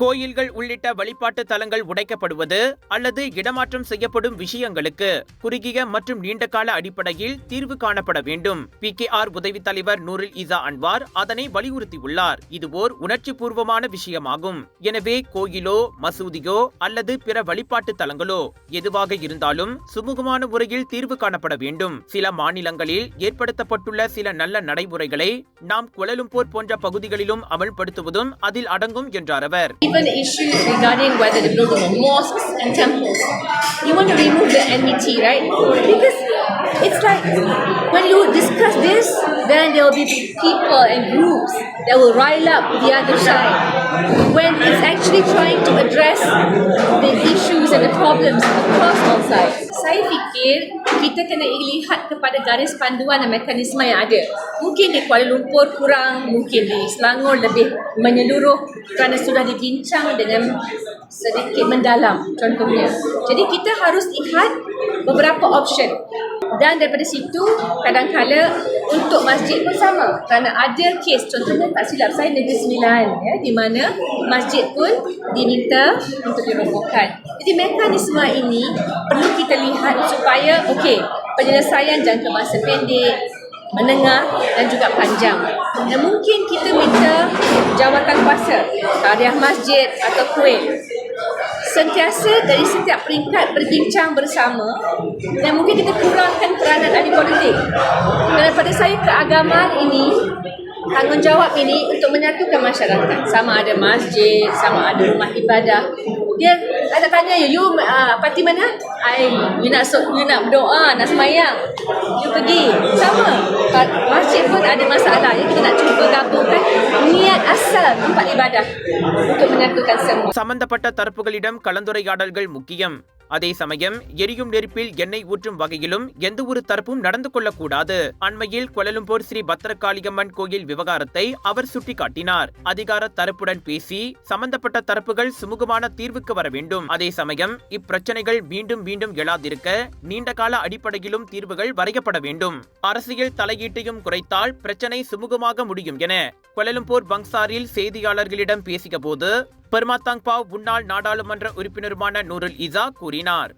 கோயில்கள் உள்ளிட்ட வழிபாட்டு தலங்கள் உடைக்கப்படுவது அல்லது இடமாற்றம் செய்யப்படும் விஷயங்களுக்கு குறுகிய மற்றும் நீண்டகால அடிப்படையில் தீர்வு காணப்பட வேண்டும். PKR உதவித் தலைவர் நூருல் ஈசா அன்வார் அதனை வலியுறுத்தியுள்ளார். இது ஓர் உணர்ச்சி பூர்வமான விஷயமாகும். எனவே கோயிலோ மசூதியோ அல்லது பிற வழிபாட்டு தலங்களோ எதுவாக இருந்தாலும் சுமூகமான முறையில் தீர்வு காணப்பட வேண்டும். சில மாநிலங்களில் ஏற்படுத்தப்பட்டுள்ள சில நல்ல நடைமுறைகளை நாம் கோலாலம்பூர் போன்ற பகுதிகளிலும் அமல்படுத்துவதும் அதில் அடங்கும் என்றார் அவர். Even issues regarding whether the building of mosques and temples, you want to remove the enmity, right? Because it's like when you discuss this, then there will be people and groups that will rile up the other side. When it's actually trying to address the issues and the problems across all sides. Saya fikir kita kena lihat kepada garis panduan dan mekanisme yang ada. Mungkin di Kuala Lumpur kurang, mungkin di Selangor lebih menyeluruh kerana sudah dibincang dengan sedikit mendalam contohnya. Jadi kita harus lihat beberapa option. Dan daripada situ kadang-kala untuk masjid pun sama. Kerana ada kes, contohnya tak silap saya Negeri Sembilan ya, di mana masjid pun diminta untuk dirobohkan. Jadi mekanisme ini perlu kita lihat supaya penyelesaian jangka masa pendek, menengah dan juga panjang. Dan mungkin kita minta jawatan kuasa, tariah masjid atau kuil sentiasa dari setiap peringkat berbincang bersama, dan mungkin kita kurangkan peranan ahli politik. Dan pada saya keagamaan ini, tanggungjawab ini untuk menyatukan masyarakat. Sama ada masjid, sama ada rumah ibadah. Dia ada tanya you parti mana? You nak berdoa, nak semayang. You pergi. Sama. Masjid pun ada masalah. Kita nak cuba gabungkan niat asal tempat ibadah untuk menyatukan semua. சம்பந்தப்பட்ட தரப்புகளிடம் கலந்துரையாடல்கள் முக்கியம். அதே சமயம் எரியும் நெருப்பில் எண்ணெய் ஊற்றும் வகையிலும் எந்த ஒரு தரப்பும் நடந்து கொள்ளக்கூடாது. அண்மையில் கோலாலம்பூர் ஸ்ரீ பத்ரகாளியம்மன் கோயில் விவகாரத்தை அவர் சுட்டிக்காட்டினார். அதிகார தரப்புடன் பேசி சம்பந்தப்பட்ட தரப்புகள் சுமூகமான தீர்வுக்கு வர வேண்டும். அதே சமயம் இப்பிரச்சனைகள் மீண்டும் மீண்டும் எழாதிருக்க நீண்டகால அடிப்படையிலும் தீர்வுகள் வரையப்பட வேண்டும். அரசியல் தலையீட்டையும் குறைத்தால் பிரச்சனை சுமூகமாக முடியும் என கோலாலம்பூர் பங்சாரில் செய்தியாளர்களிடம் பேசிய போது பெர்மாத்தாங்பாவ் முன்னாள் நாடாளுமன்ற உறுப்பினருமான நூருல் ஈசா கூறினார்.